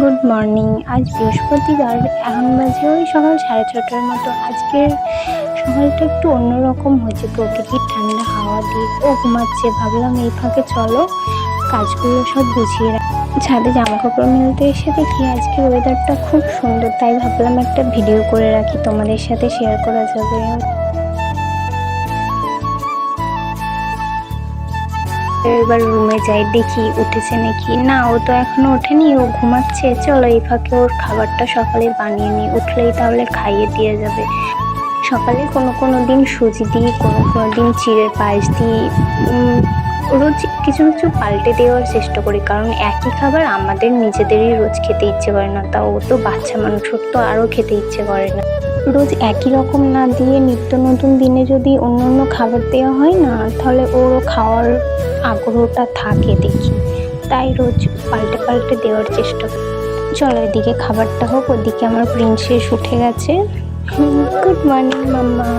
Good morning. আজ বৃহস্পতিবার, এখন বাজে ওই সকাল 6:30টার মতো। আজকের সকালটা একটু অন্যরকম হয়েছে, প্রকৃতির ঠান্ডা হাওয়া দিয়ে। ও ঘুমাচ্ছে, ভাবলাম এই ফাঁকে চলো কাজগুলো সব গুছিয়ে রাখ। ছাদে জামা কাপড় মেলতে এসে দেখি আজকের ওয়েদারটা খুব সুন্দর, তাই ভাবলাম একটা ভিডিও করে রাখি, তোমাদের সাথে শেয়ার করা যাবে। এবার রুমে যাই, দেখি উঠেছে নাকি না। ও তো এখনো ওঠেনি, ও ঘুমাচ্ছে। চলো এই ফাঁকে ওর খাবারটা সকালে বানিয়ে নিই, উঠলেই তাহলে খাইয়ে দিয়ে যাবে। সকালে কোনো কোনো দিন সুজি দিই, কোনো কোনো দিন চিড়ের পায়েস দিই। রোজ কিছু কিছু পাল্টে দেওয়ার চেষ্টা করি, কারণ একই খাবার আমাদের নিজেদেরই রোজ খেতে ইচ্ছে করে না, তা ও তো বাচ্চা মানুষ, ওর তো আরও খেতে ইচ্ছে করে না। রোজ একই রকম না দিয়ে নিত্য নতুন দিনে যদি অন্য অন্য খাবার দেওয়া হয় না, তাহলে ওরও খাওয়ার আগ্রহটা থাকে দেখি, তাই রোজ পাল্টে পাল্টে দেওয়ার চেষ্টা করি। চলো এদিকে খাবারটা হোক, ওদিকে আমার প্রিন্সেস উঠে গেছে। গুড মর্নিং মাম্মা।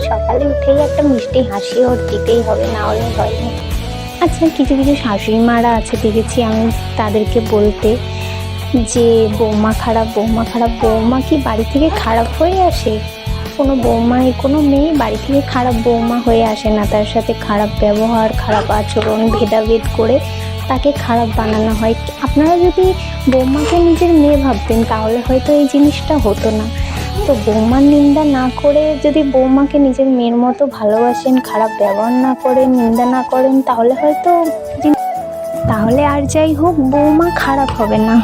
সকালে উঠেই একটা মিষ্টি হাসি ওর দিতেই হবে, না হলে হয় না। আচ্ছা, কিছু কিছু শাশুড়ি মারা আছে দেখেছি আমি, তাদেরকে বলতে যে বৌমা খারাপ, বৌমা খারাপ। বৌমা কি বাড়ি থেকে খারাপ হয়ে আসে? কোনো বৌমাই, কোনো মেয়ে বাড়ি থেকে খারাপ বৌমা হয়ে আসে না। তার সাথে খারাপ ব্যবহার, খারাপ আচরণ, ভেদাভেদ করে তাকে খারাপ বানানো হয়। আপনারা যদি বৌমাকে নিজের মেয়ে ভাবতেন, তাহলে হয়তো এই জিনিসটা হতো না। তো বৌমার নিন্দা না করে যদি বৌমাকে নিজের মেয়ের মতো ভালোবাসেন, খারাপ ব্যবহার না করেন, নিন্দা না করেন, তাহলে আর যাই হোক বৌমা খারাপ হবে না।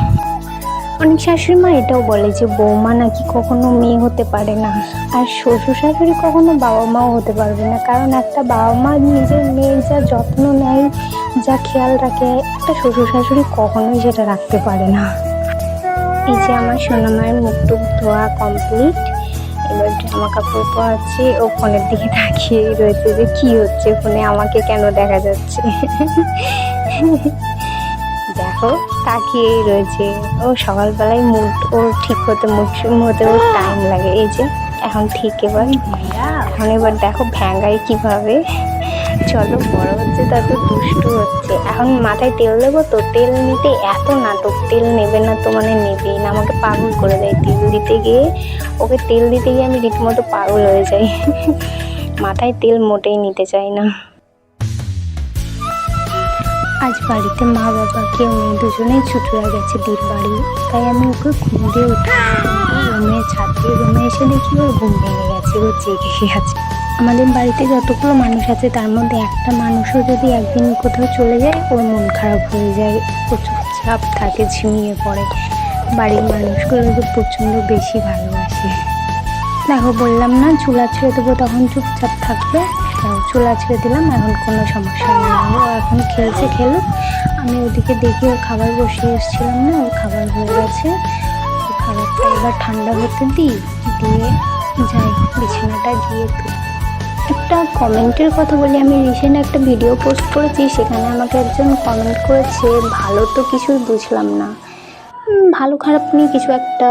অনেক শাশুড়ি মা এটাও বলে যে বৌমা নাকি কখনো মেয়ে হতে পারে না, আর শ্বশুর শাশুড়ি কখনো বাবা মাও হতে পারবে না, কারণ একটা বাবা মা নিজের মেয়ের যা যত্ন নেয়, যা খেয়াল রাখে, একটা শ্বশুর শাশুড়ি কখনোই সেটা রাখতে পারে না। এই যে আমার সোনামায়ের মুখ টুক ধোয়া কমপ্লিট, এবার জামা কাপড় পরাচ্ছি। ও ফোনের দিকে তাকিয়ে রয়েছে যে কি হচ্ছে ফোনে, আমাকে কেন দেখা যাচ্ছে। দেখো তাকিয়েই রয়েছে। ও সকালবেলায় মুড ওর ঠিক হতে, মুড হতে ওর টাইম লাগে। এই যে এখন ঠিক, এবার দেখো ভ্যাঙ্গাই কিভাবে। চলো বড় হচ্ছে তত দুষ্টু হচ্ছে। এখন মাথায় তেল দেবো, তো তেল নিতে এত নাটক, তেল নেবে না তো মানে নেবেই না, আমাকে পাগল করে দেয় তেল দিতে গিয়ে। ওকে তেল দিতে গিয়ে আমি রীতিমতো পাগল হয়ে যাই। মাথায় তেল মোটেই নিতে চাই না। আজ বাড়িতে মা বাবা কেউ নেই, দুজনেই ছুটিয়া গেছে দিদির বাড়ি, তাই আমি ওকে ঘুম দিয়ে উঠে রুমে ছাদে রুমে এসে দেখি ওর ঘুম ভেঙে গেছে, ও জেগে গেছে। আমাদের বাড়িতে যতগুলো মানুষ আছে তার মধ্যে একটা মানুষও যদি একদিন কোথাও চলে যায়, ওর মন খারাপ হয়ে যায়, ও চুপচাপ থাকে, ঝিমিয়ে পড়ে। বাড়ির মানুষগুলোকে প্রচণ্ড বেশি ভালোবাসে। দেখো বললাম না চুলা ছেড়ে দেবো, তখন চুপচাপ থাকবে। চুলা ছেড়ে দিলাম, এখন কোনো সমস্যা নেই। ও এখন খেলছে, খেলুক। আমি ওদিকে দেখি ওর খাবার বসিয়ে এসেছিলাম না, ওর খাবার হয়ে গেছে। ওর খাবারটা এবার ঠান্ডা হতে দিয়ে যাই বিছানাটা গিয়ে তুলি। একটা কমেন্টের কথা বলি, আমি রিসেন্ট একটা ভিডিও পোস্ট করেছি, সেখানে আমাকে একজন কমেন্ট করেছে, ভালো তো কিছু বুঝলাম না। ভালো খারাপ নিয়ে কিছু একটা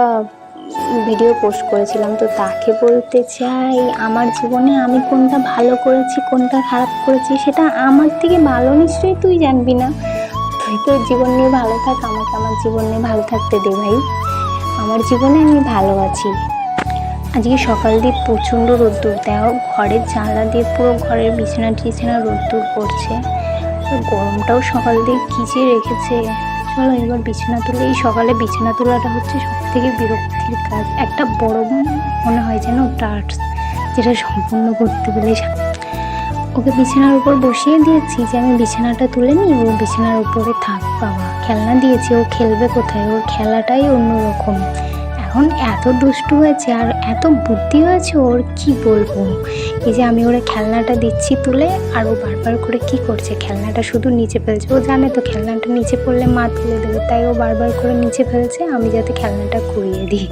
ভিডিও পোস্ট করেছিলাম, তো তাকে বলতে চাই আমার জীবনে আমি কোনটা ভালো করেছি কোনটা খারাপ করেছি সেটা আমার থেকে ভালো নিশ্চয়ই তুই জানবি না। তুই তোর জীবন নিয়ে ভালো থাক, আমাকে আমার জীবন নিয়ে ভালো থাকতে দে ভাই। আমার জীবনে আমি ভালো আছি। আজকে সকাল দিয়ে প্রচণ্ড রোদ্দুর, দেখো ঘরের জানলা দিয়ে পুরো ঘরের বিছানা টিছানা রোদ্দুর পড়ছে। গরমটাও সকাল দিয়ে কী যে রেখেছে। চলো এবার বিছানা তুলে। এই সকালে বিছানা তোলাটা হচ্ছে সব থেকে বিরক্তির কাজ, একটা বড় মনে হয় যেন টাস্ক, যেটা সম্পূর্ণ করতে গেলে। ওকে বিছানার উপর বসিয়ে দিয়েছি যে আমি বিছানাটা তুলে নিই, ও বিছানার উপরে থাক। বাবা খেলনা দিয়েছি, ও খেলবে কোথায়, ওর খেলাটাই অন্যরকম। এখন এত দুষ্টু হয়েছে আর এত বুদ্ধি হয়েছে ওর, কি বলবো। এই যে আমি ওরা খেলনাটা দিচ্ছি তুলে, আর ও বারবার করে কি করছে, খেলনাটা শুধু নিচে ফেলছে। ও জানে তো খেলনাটা নিচে পড়লে মা তুলে দেবে, তাই ও বারবার করে নিচে ফেলছে, আমি যাতে খেলনাটা কুড়িয়ে দিই।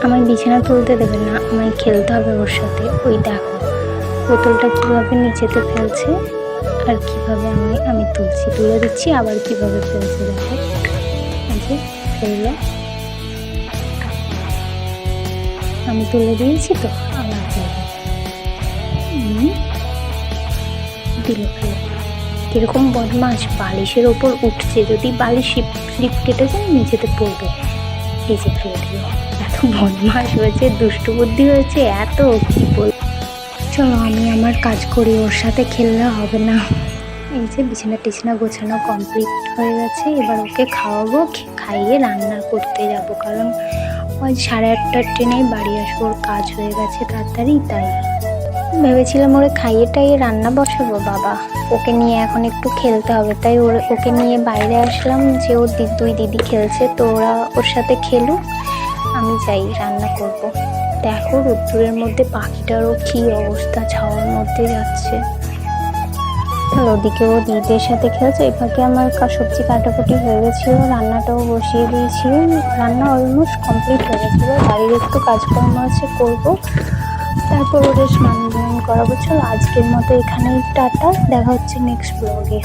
আমার বিছানা তুলতে দেবে না, আমায় খেলতে হবে ওর সাথে। ওই দেখো বোতলটা কীভাবে নিচেতে ফেলছে, আর কীভাবে আমি তুলছি, তুলে দিচ্ছি, আবার কীভাবে ফেলছে দেখো। এই যে ফেললো, আমি তুলে দিয়েছি তো আবার দিল ফেলে। কিরকম বদমাস, বালিশের ওপর উঠছে, যদি বালিশ স্লিপ কেটে যায় নিচেতে পড়বে। এই যে প্রিয়দিও এত বদমাস হয়েছে, দুষ্টু বুদ্ধি হয়েছে এত, কি বল। চলো আমি আমার কাজ করি, ওর সাথে খেললে হবে না। এই যে বিছানা টিছানা গোছানো কমপ্লিট হয়ে গেছে, এবার ওকে খাওয়াবো, খাইয়ে রান্না করতে যাব, কারণ ওই 8:30টার ট্রেনেই বাড়ি আসবো, ওর কাজ হয়ে গেছে তাড়াতাড়ি। তাই ভেবেছিলাম ওরে খাইয়ে টাইয়ে রান্না বসাবো, বাবা ওকে নিয়ে এখন একটু খেলতে হবে, তাই ওকে নিয়ে বাইরে আসলাম, যে ওর দুই দিদি খেলছে, তো ওরা ওর সাথে খেলুক, আমি যাই রান্না করব। দেখো রোদ্দুরের মধ্যে পাখিটারও কি অবস্থা, ছাওয়ার মধ্যে যাচ্ছে। আর ওদিকে ও দিদিদের সাথে খেলছে, এই ফাঁকে আমার সবজি কাটাকুটি হয়ে গেছিলো, রান্নাটাও বসিয়ে দিয়েছি, রান্না অলমোস্ট কমপ্লিট হয়ে গেছিলো, বাড়ির একটু কাজকর্ম আছে করবো, তারপর ওদের স্নান করাবো। চলো আজকের মতো এখানেই টাটা, দেখা হচ্ছে নেক্সট ব্লগে।